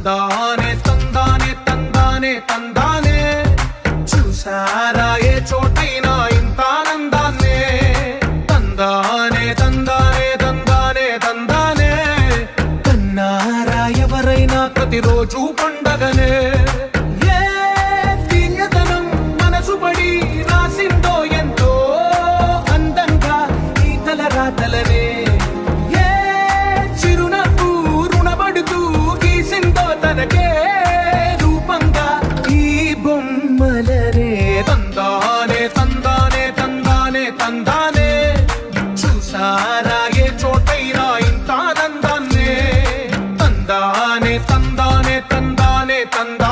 తందానే తందానే తందానే తందానే చూసారా ఏ చోటైనా ఇంత ఆనందాన్నే తందానే తందానే తందానే తందానే కన్నారా ఎవరైనా ప్రతిరోజు పండగనే ఏ తీయదనం మనసు పడి రాసిందో ఎంతో అందంగా ఈ తలరాతలనే ఏ చిరునవ్వు రుణపడుతూ గీసిందో తనకే రూపంగా ఈ బొమ్మలనే తందానే తందానే తందానే తందానే చూసారా ఏ చోటైనా ఇంత ఆనందాన్నే తందానే తందానే తందానే తందానే